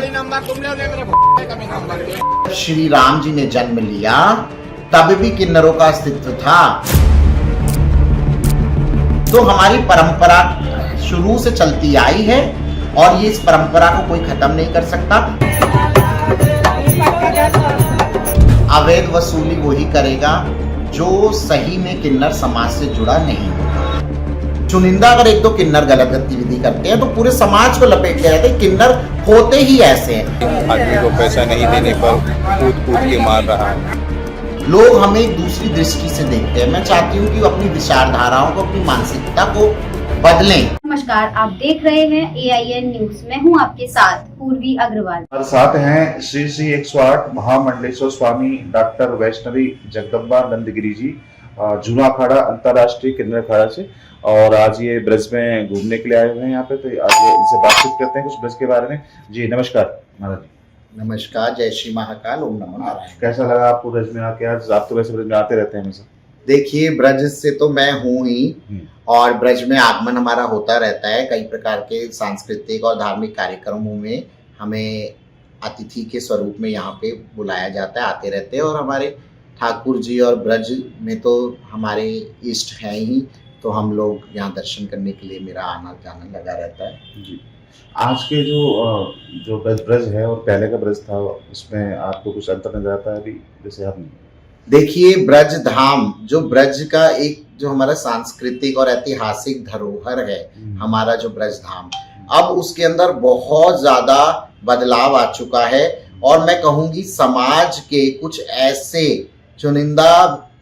गाड़ी नंबर तुमने मेरे कभी नंबर। श्री राम जी ने जन्म लिया तब भी किन्नरों का अस्तित्व था। तो हमारी परंपरा शुरू से चलती आई है और ये इस परंपरा को कोई खत्म नहीं कर सकता। अवैध वसूली वही करेगा जो सही में किन्नर समाज से जुड़ा नहीं होगा। चुनिंदा अगर एक दो किन्नर गलत गतिविधि करते हैं तो पूरे समाज को लपेट के रहते हैं। किन्नर होते ही ऐसे हैं। आदमी को पैसा नहीं देने पर कूद कूद के मार रहा है। लोग हमें एक दूसरी दृष्टि से देखते हैं। मैं चाहती हूँ कि अपनी विचारधाराओं को, अपनी मानसिकता को बदलें। नमस्कार, आप देख रहे हैं AIN न्यूज। मैं हूँ आपके साथ पूर्वी अग्रवाल। हमारे साथ हैं श्री श्री 108 महामंडलेश्वर स्वामी डॉक्टर वैष्णवी जगदम्बा नंदगिरी जी, जूना अखाड़ा अंतर्राष्ट्रीय किन्नर अखाड़ा से। और आज ये ब्रज में घूमने के लिए आए हुए हैं यहाँ पे, तो आज ये इनसे बातचीत करते हैं कुछ ब्रज के बारे में। जी नमस्कार महाराज जी। नमस्कार, जय श्री महाकाल, ओम नमो नारायण। कैसा लगा आपको ब्रज में आके? आज आप तो वैसे ब्रज में आते रहते हैं हमेशा। देखिए, ब्रज से तो मैं हूँ ही और ब्रज में आगमन हमारा होता रहता है। कई प्रकार के सांस्कृतिक और धार्मिक कार्यक्रमों में हमें अतिथि के स्वरूप में यहाँ पे बुलाया जाता है, आते रहते हैं। और हमारे ठाकुर जी और ब्रज में तो हमारे इष्ट हैं ही, तो हम लोग यहाँ दर्शन करने के लिए मेरा आना जाना लगा रहता है। जी, आज के जो ब्रज है और पहले का ब्रज था, उसमें आपको कुछ अंतर नजर आता है अभी? जैसे हम देखिए, ब्रज धाम जो ब्रज का एक जो हमारा सांस्कृतिक और ऐतिहासिक धरोहर है, हमारा जो ब्रज धाम, अब उसके अंदर बहुत ज्यादा बदलाव आ चुका है। और मैं कहूँगी समाज के कुछ ऐसे चुनिंदा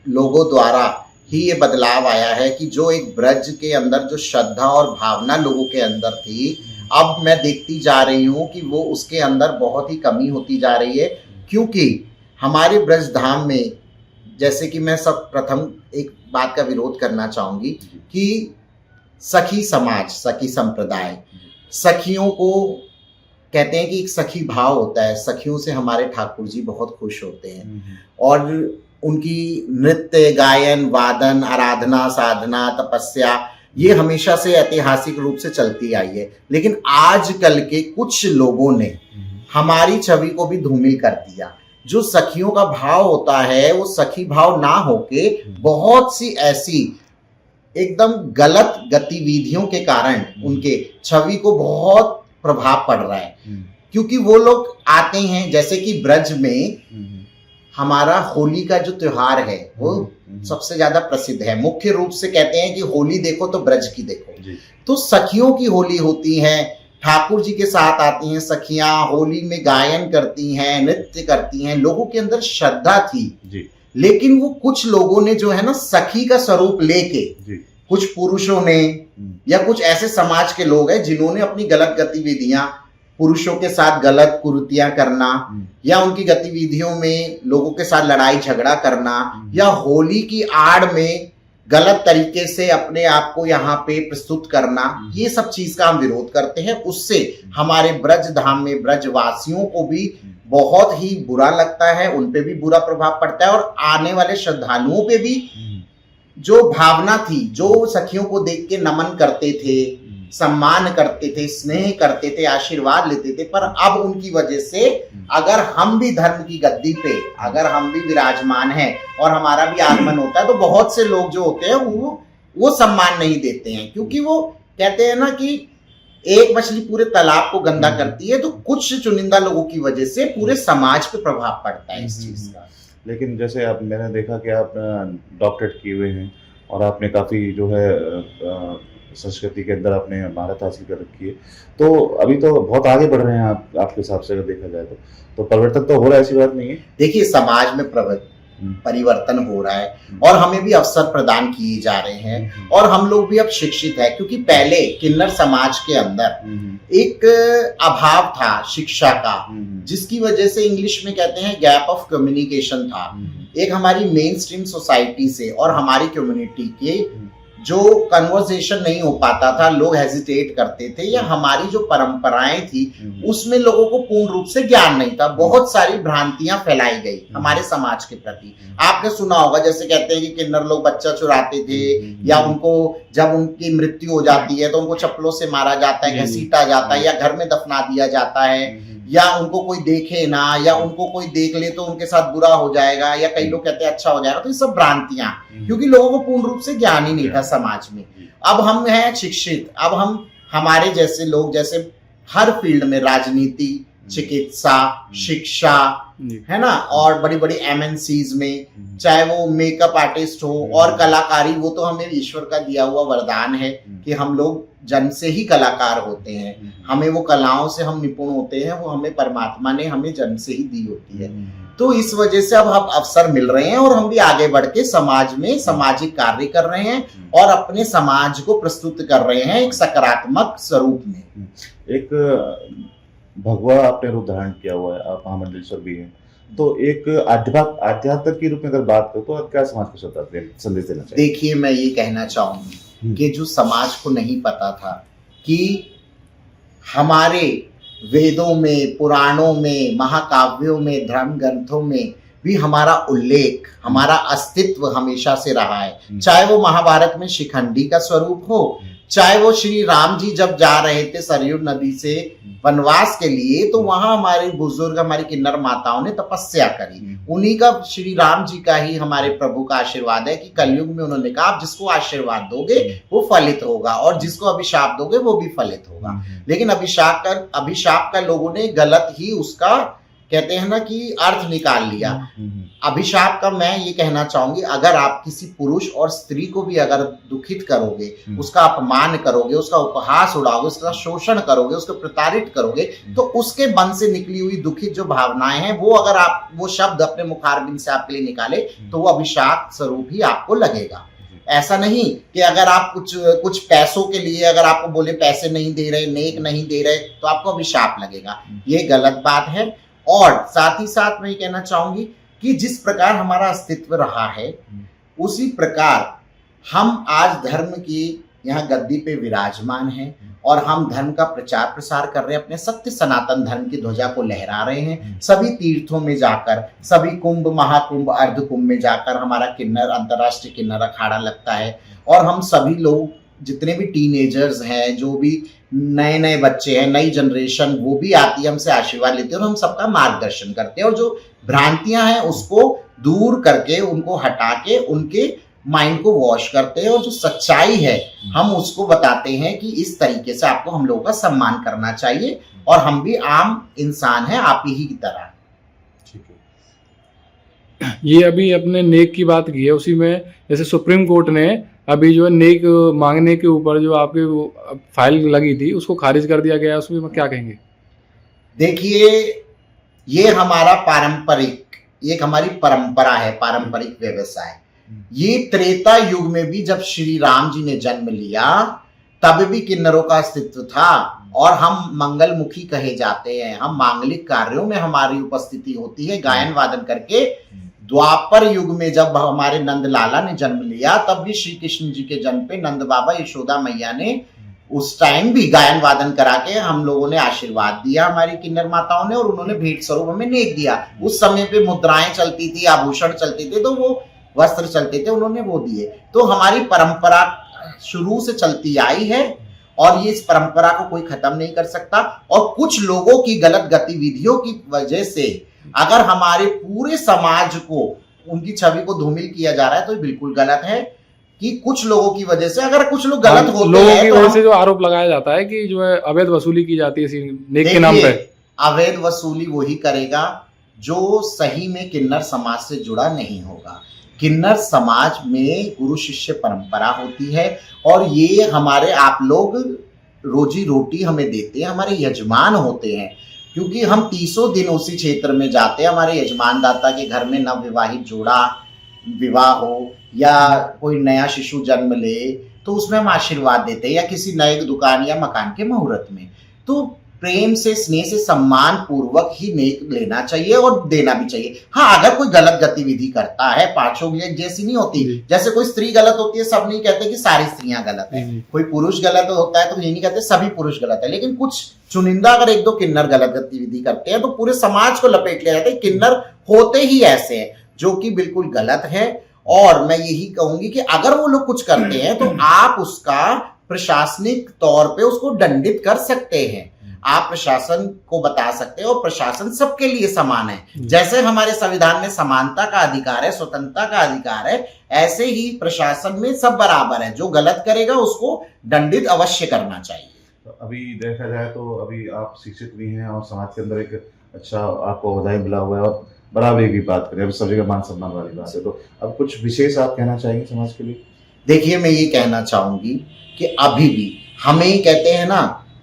लोगों द्वारा ही ये बदलाव आया है कि जो एक ब्रज के अंदर जो श्रद्धा और भावना लोगों के अंदर थी, अब मैं देखती जा रही हूँ कि वो उसके अंदर बहुत ही कमी होती जा रही है। क्योंकि हमारे ब्रज धाम में, जैसे कि मैं सब प्रथम एक बात का विरोध करना चाहूंगी कि सखी समाज, सखी संप्रदाय, सखियों को कहते हैं कि एक सखी भाव होता है। सखियों से हमारे ठाकुर जी बहुत खुश होते हैं और उनकी नृत्य, गायन, वादन, आराधना, साधना, तपस्या ये हमेशा से ऐतिहासिक रूप से चलती आई है। लेकिन आजकल के कुछ लोगों ने हमारी छवि को भी धूमिल कर दिया। जो सखियों का भाव होता है वो सखी भाव ना होके बहुत सी ऐसी एकदम गलत गतिविधियों के कारण उनके छवि को बहुत प्रभाव पड़ रहा है। क्योंकि वो लोग आते हैं, जैसे कि ब्रज में हमारा होली का जो त्योहार है वो सबसे ज्यादा प्रसिद्ध है। मुख्य रूप से कहते हैं कि होली देखो तो ब्रज की देखो। तो सखियों की होली होती है, ठाकुर जी के साथ आती हैं सखियां, होली में गायन करती हैं, नृत्य करती हैं। लोगों के अंदर श्रद्धा थी जी। लेकिन वो कुछ लोगों ने जो है ना सखी का स्वरूप लेके, कुछ पुरुषों ने या कुछ ऐसे समाज के लोग हैं जिन्होंने अपनी गलत गतिविधियां, पुरुषों के साथ गलत कुरीतियां करना या उनकी गतिविधियों में लोगों के साथ लड़ाई झगड़ा करना या होली की आड़ में गलत तरीके से अपने आप को यहाँ पे प्रस्तुत करना, ये सब चीज का हम विरोध करते हैं। उससे हमारे ब्रज धाम में ब्रजवासियों को भी बहुत ही बुरा लगता है, उन पे भी बुरा प्रभाव पड़ता है और आने वाले श्रद्धालुओं पे भी जो भावना थी, जो सखियों को देख के नमन करते थे, सम्मान करते थे, स्नेह करते थे, आशीर्वाद लेते थे, पर अब उनकी वजह से अगर हम भी धर्म की गद्दी पे, अगर हम भी विराजमान हैं और हमारा भी आगमन होता है, तो बहुत से लोग जो होते हैं वो सम्मान नहीं देते हैं। क्योंकि वो कहते हैं ना कि एक मछली पूरे तालाब को गंदा करती है, तो कुछ चुनिंदा लोगों की वजह से पूरे समाज पे प्रभाव पड़ता है इस चीज का। लेकिन जैसे आप, मैंने देखा कि आप डॉक्टरेट किए हुए हैं और आपने काफी जो है संस्कृति के अंदर आपने महारत हासिल कर रखी है, तो अभी तो बहुत आगे बढ़ रहे हैं आप, आपके हिसाब से अगर देखा जाए तो परिवर्तन तो हो रहा है, ऐसी बात नहीं है? देखिए, समाज में परिवर्तन हो रहा है और हमें भी अवसर प्रदान किए जा रहे हैं और हम लोग भी अब शिक्षित है। क्योंकि पहले किन्नर समाज के अंदर एक अभाव था शिक्षा का, जिसकी वजह से इंग्लिश में कहते हैं गैप ऑफ कम्युनिकेशन था। एक हमारी मेन स्ट्रीम सोसाइटी से और हमारी कम्युनिटी के जो कन्वर्सेशन नहीं हो पाता था, लोग हेजिटेट करते थे, या हमारी जो परंपराएं थी उसमें लोगों को पूर्ण रूप से ज्ञान नहीं था। बहुत सारी भ्रांतियां फैलाई गई हमारे समाज के प्रति। आपने सुना होगा, जैसे कहते हैं कि किन्नर लोग बच्चा चुराते थे, या उनको जब उनकी मृत्यु हो जाती है तो उनको चप्पलों से मारा जाता है, घसीटा जाता है, या घर में दफना दिया जाता है, या उनको कोई देखे ना, या उनको कोई देख ले तो उनके साथ बुरा हो जाएगा, या कई लोग कहते हैं अच्छा हो जाएगा। तो ये सब भ्रांतियां, क्योंकि लोगों को पूर्ण रूप से ज्ञान ही नहीं था समाज में। अब हम हैं शिक्षित, अब हम हमारे जैसे लोग, जैसे हर फील्ड में, राजनीति, चिकित्सा, शिक्षा, है ना, और बड़ी बड़ी MNCs में, चाहे वो मेकअप आर्टिस्ट हो और कलाकारी, वो तो हमें ईश्वर का दिया हुआ वरदान है कि हम लोग जन्म से ही कलाकार होते हैं। हमें वो कलाओं से हम निपुण होते हैं, वो हमें परमात्मा ने हमें जन्म से ही दी होती है। तो इस वजह से अब हम अवसर मिल रहे हैं और हम भी आगे बढ़ के समाज में सामाजिक कार्य कर रहे हैं और अपने समाज को प्रस्तुत कर रहे हैं एक सकारात्मक स्वरूप में। एक भगवा आपने रूप धारण किया हुआ है, आप महामंडलेश्वर भी हैं, तो एक आध्यात्म के रूप में अगर बात करो तो आप क्या समाज को संदेश देना चाहिए? देखिए, मैं ये कहना चाहूंगी कि जो समाज को नहीं पता था कि हमारे वेदों में, पुराणों में, महाकाव्यों में, धर्म ग्रंथों में भी हमारा उल्लेख, हमारा अस्तित्व हमेशा से रहा है। चाहे वो महाभारत में शिखंडी का स्वरूप हो, चाहे वो श्री राम जी जब जा रहे थे सरयू नदी से वनवास के लिए, तो वहां हमारे बुजुर्ग, हमारी किन्नर माताओं ने तपस्या करी। उन्हीं का, श्री राम जी का ही हमारे प्रभु का आशीर्वाद है कि कलयुग में उन्होंने कहा आप जिसको आशीर्वाद दोगे वो फलित होगा और जिसको अभिशाप दोगे वो भी फलित होगा। लेकिन अभिशाप का लोगों ने गलत ही उसका, कहते हैं ना, कि अर्थ निकाल लिया। अभिशाप का मैं ये कहना चाहूंगी, अगर आप किसी पुरुष और स्त्री को भी अगर दुखित करोगे, उसका अपमान करोगे, उसका उपहास उड़ाओगे, उसका शोषण करोगे, उसको प्रताड़ित करोगे, तो उसके मन से निकली हुई दुखित जो भावनाएं हैं, वो अगर आप वो शब्द अपने मुखारबिंद से आपके लिए निकाले तो वो अभिशाप स्वरूप ही आपको लगेगा। ऐसा नहीं कि अगर आप कुछ पैसों के लिए अगर आपको बोले पैसे नहीं दे रहे, नेक नहीं दे रहे, तो आपको अभिशाप लगेगा। ये गलत बात है। और साथ ही साथ मैं ये कहना चाहूंगी कि जिस प्रकार हमारा अस्तित्व रहा है, उसी प्रकार हम आज धर्म की यहाँ गद्दी पे विराजमान हैं और हम धर्म का प्रचार प्रसार कर रहे हैं, अपने सत्य सनातन धर्म की ध्वजा को लहरा रहे हैं। सभी तीर्थों में जाकर, सभी कुंभ, महाकुंभ, अर्ध कुंभ में जाकर हमारा किन्नर, अंतर्राष्ट्रीय किन्नर अखाड़ा लगता है और हम सभी लोग, जितने भी टीनेजर्स हैं, जो भी नए नए बच्चे हैं, नई जनरेशन, वो भी आती है, हमसे आशीर्वाद लेते हैं और हम सबका मार्गदर्शन करते हैं और जो भ्रांतियां हैं उसको दूर करके, उनको हटा के उनके माइंड को वॉश करते हैं और जो सच्चाई है हम उसको बताते हैं कि इस तरीके से आपको हम लोगों का सम्मान करना चाहिए और हम भी आम इंसान हैं आप ही की तरह। ठीक है। ये अभी अपने नेक की बात की है, उसी में जैसे सुप्रीम कोर्ट ने अभी जो है नेक मांगने के ऊपर जो आपकी फाइल लगी थी उसको खारिज कर दिया गया, उसमें क्या कहेंगे? देखिए, ये हमारा पारंपरिक, एक हमारी परंपरा है, पारंपरिक व्यवसाय। ये त्रेता युग में भी जब श्री राम जी ने जन्म लिया तब भी किन्नरों का अस्तित्व था और हम मंगलमुखी कहे जाते हैं। हम मांगलिक कार्यों में हमारी उपस्थिति होती है गायन वादन करके। द्वापर युग में जब हमारे नंद लाला ने जन्म लिया तब भी श्री कृष्ण जी के जन्म पे नंद बाबा, यशोदा मैया ने उस टाइम भी गायन वादन करा के हम लोगों ने आशीर्वाद दिया हमारी किन्नर माताओं ने, और उन्होंने भेंट स्वरूप हमें नेक दिया। उस समय पे मुद्राएं चलती थी, आभूषण चलते थे, तो वो वस्त्र चलते थे, उन्होंने वो दिए। तो हमारी परंपरा शुरू से चलती आई है और ये इस परंपरा को कोई खत्म नहीं कर सकता। और कुछ लोगों की गलत गतिविधियों की वजह से अगर हमारे पूरे समाज को, उनकी छवि को धूमिल किया जा रहा है तो ये बिल्कुल गलत है। कि कुछ लोगों की वजह से, अगर कुछ लोग गलत होते लोगों हैं की तो वजह से जो आरोप लगाया जाता है कि जो है अवैध वसूली की जाती है नेक के नाम पे। अवैध वसूली वही करेगा जो सही में किन्नर समाज से जुड़ा नहीं होगा। किन्नर समाज में गुरु शिष्य परंपरा होती है और ये हमारे, आप लोग रोजी रोटी हमें देते हैं, हमारे यजमान होते हैं, क्योंकि हम 30 दिन उसी क्षेत्र में जाते हैं। हमारे यजमान दाता के घर में नव विवाहित जोड़ा विवाह हो या कोई नया शिशु जन्म ले तो उसमें हम आशीर्वाद देते हैं, या किसी नए दुकान या मकान के मुहूर्त में। तो प्रेम से, स्नेह से, सम्मान पूर्वक ही नेक लेना चाहिए और देना भी चाहिए। हाँ, अगर कोई गलत गतिविधि करता है, पांचों जैसी नहीं होती। जैसे कोई स्त्री गलत होती है, सब नहीं कहते कि सारी स्त्रियां गलत है। कोई पुरुष गलत होता है तो ये नहीं कहते सभी पुरुष गलत है। लेकिन कुछ चुनिंदा अगर एक दो किन्नर गलत गतिविधि करते हैं तो पूरे समाज को लपेट लिया जाता है। किन्नर होते ही ऐसे हैं, जो कि बिल्कुल गलत है। और मैं यही कहूंगी कि अगर वो लोग कुछ करते हैं तो आप उसका प्रशासनिक तौर पे उसको दंडित कर सकते हैं। आप प्रशासन को बता सकते हैं, और प्रशासन सबके लिए समान है। जैसे हमारे संविधान में समानता का अधिकार है, स्वतंत्रता का अधिकार है, ऐसे ही प्रशासन में सब बराबर है। जो गलत करेगा उसको दंडित अवश्य करना चाहिए। तो अभी देखा जाए तो अभी आप शिक्षित भी हैं और समाज के अंदर एक अच्छा आपको ओहदा मिला हुआ है, और बराबरी की बात करें, अब सब जगह मान सम्मान वाली बात है, तो अब कुछ विशेष आप कहना चाहेंगे समाज के लिए? देखिए, मैं ये कहना चाहूंगी कि अभी भी हमें कहते हैं ना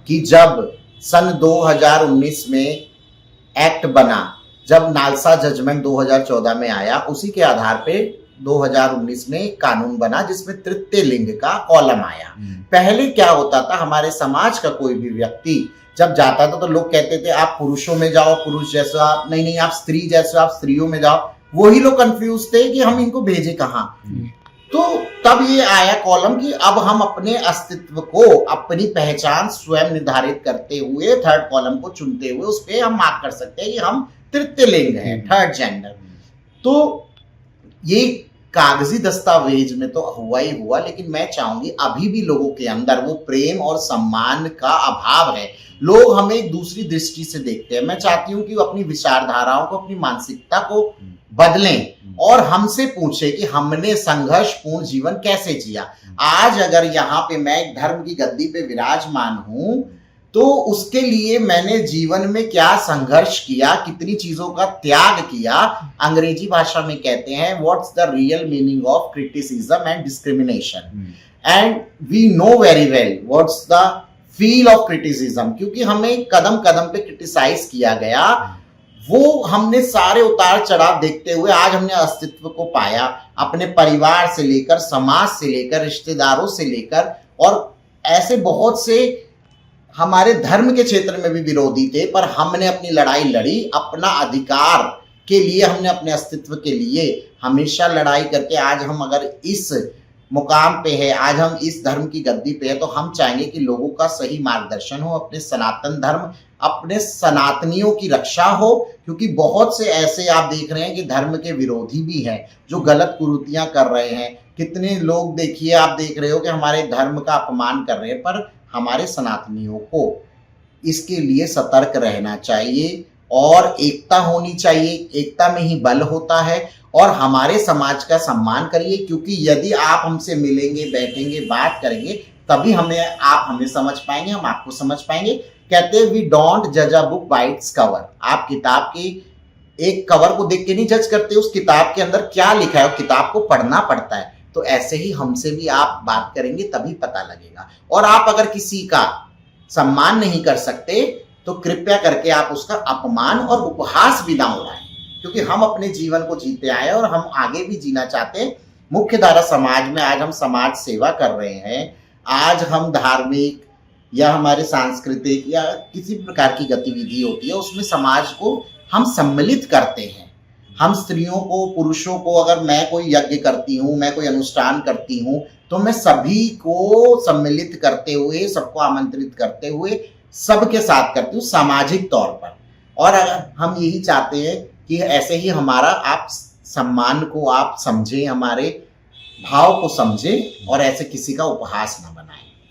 कि जब सन 2019 में एक्ट बना, जब नालसा जजमेंट 2014 में आया, उसी के आधार पे 2019 में कानून बना जिसमें तृतीय लिंग का कॉलम आया। पहले क्या होता था, हमारे समाज का कोई भी व्यक्ति जब जाता था तो लोग कहते थे आप पुरुषों में जाओ, पुरुष जैसा आप नहीं, आप स्त्री जैसे आप स्त्रियों में जाओ। वही लोग कंफ्यूज थे कि हम इनको भेजे कहाँ। तो तब ये आया कॉलम कि अब हम अपने अस्तित्व को, अपनी पहचान स्वयं निर्धारित करते हुए, थर्ड कॉलम को चुनते हुए उस पर हम मार्क कर सकते हैं कि हम तृतीय लिंग हैं, थर्ड जेंडर। तो ये कागजी दस्तावेज में तो हुआ ही हुआ, लेकिन मैं चाहूंगी अभी भी लोगों के अंदर वो प्रेम और सम्मान का अभाव है। लोग हमें एक दूसरी दृष्टि से देखते हैं। मैं चाहती हूँ कि वो अपनी विचारधाराओं को, अपनी मानसिकता को बदलें और हमसे पूछे कि हमने संघर्षपूर्ण जीवन कैसे जिया। आज अगर यहाँ पे मैं एक धर्म की गद्दी पे विराजमान हूं तो उसके लिए मैंने जीवन में क्या संघर्ष किया, कितनी चीजों का त्याग किया। अंग्रेजी भाषा में कहते हैं what's the real meaning of criticism and discrimination, and we know very well what's the feel of criticism. क्योंकि हमें कदम कदम पे क्रिटिसाइज किया गया, वो हमने सारे उतार चढ़ाव देखते हुए आज हमने अस्तित्व को पाया। अपने परिवार से लेकर, समाज से लेकर, रिश्तेदारों से लेकर, और ऐसे बहुत से हमारे धर्म के क्षेत्र में भी विरोधी थे, पर हमने अपनी लड़ाई लड़ी। अपना अधिकार के लिए, हमने अपने अस्तित्व के लिए हमेशा लड़ाई करके आज हम अगर इस मुकाम पे है, आज हम इस धर्म की गद्दी पे है, तो हम चाहेंगे कि लोगों का सही मार्गदर्शन हो, अपने सनातन धर्म, अपने सनातनियों की रक्षा हो। क्योंकि बहुत से ऐसे आप देख रहे हैं कि धर्म के विरोधी भी हैं जो गलत कुरीतियां कर रहे हैं। कितने लोग देखिए, आप देख रहे हो कि हमारे धर्म का अपमान कर रहे हैं, पर हमारे सनातनियों को इसके लिए सतर्क रहना चाहिए और एकता होनी चाहिए। एकता में ही बल होता है। और हमारे समाज का सम्मान करिए, क्योंकि यदि आप हमसे मिलेंगे, बैठेंगे, बात करेंगे, तभी आप हमें समझ पाएंगे, हम आपको समझ पाएंगे। कहते हैं वी डोंट जज a book by its cover. आप किताब की एक कवर को देख के नहीं जज करते, उस किताब के अंदर क्या लिखा है, किताब को पढ़ना पड़ता है। तो ऐसे ही हमसे भी आप बात करेंगे तभी पता लगेगा। और आप अगर किसी का सम्मान नहीं कर सकते तो कृपया करके आप उसका अपमान और उपहास भी ना उड़ाएं, क्योंकि हम अपने जीवन को जीते आए और हम आगे भी जीना चाहते हैं। मुख्य धारा समाज में आज हम समाज सेवा कर रहे हैं। आज हम धार्मिक या हमारे सांस्कृतिक या किसी प्रकार की गतिविधि होती है, उसमें समाज को हम सम्मिलित करते हैं। हम स्त्रियों को, पुरुषों को, अगर मैं कोई यज्ञ करती हूँ, मैं कोई अनुष्ठान करती हूँ, तो मैं सभी को सम्मिलित करते हुए, सबको आमंत्रित करते हुए, सबके साथ करती हूँ सामाजिक तौर पर। और अगर हम यही चाहते हैं कि ऐसे ही हमारा आप सम्मान को आप समझें, हमारे भाव को समझें और ऐसे किसी का उपहास न बनाएं।